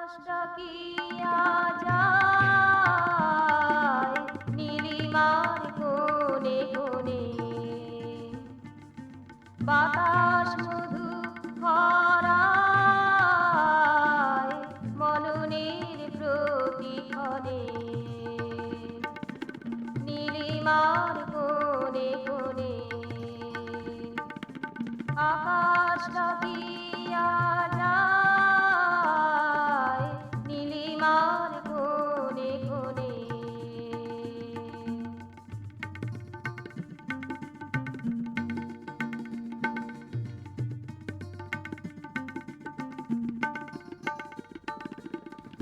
আকাশ ডাকিয়া যায় নীলিমার কোণে কোণে, বাতাস মধু খরায় মননের প্রতিক্ষণে, নীলিমার কোণে কোণে আকাশ ডাকিয়া যায় নীলিমার কোণে কোণে।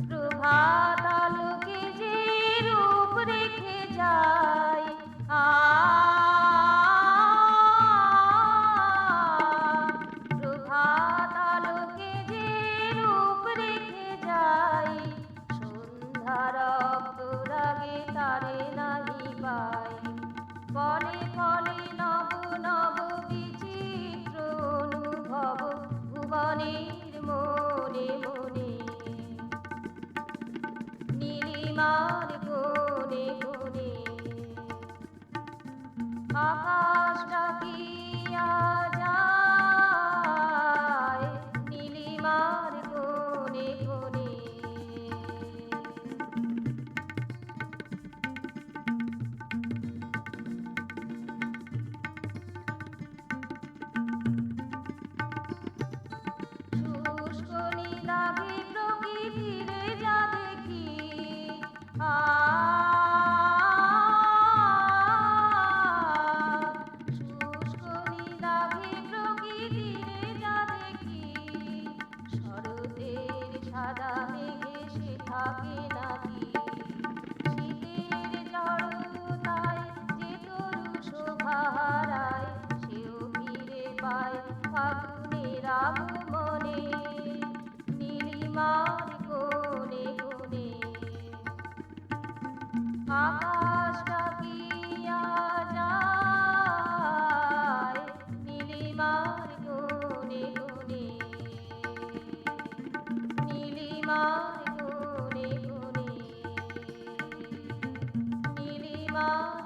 প্রভাত আলোকে যে রূপ রেখে যায় প্রভাত আলোকে যে রূপ রেখে যায়, সন্ধ্যার অন্তরাগে তারে নাহি পাই। ফলে ফলে নব নব বিচিত্র অনুভব ভুবনের মনে মনে, নীলিমার কোণে কোণে আকাশ ডাকিয়া যায় নীলিমার কোণে কোণে। শুষ্ক নীলাভে প্রকৃতিরে যা দেখি, শুষ্ক নীলাভে প্রকৃতিরে যা দেখি, শরতের সাদা মেঘে সে থাকে নাকি। শীতের জড়তায় যে তরু শোভা হারায়, সেও ফিরে পায় ফাগুনের আগমনে, নীলিমার কোণে কোণে আকাশ ডাকিয়া যায় নীলিমার কোণে কোণে, নীলিমার কোণে কোণে, নীলিমার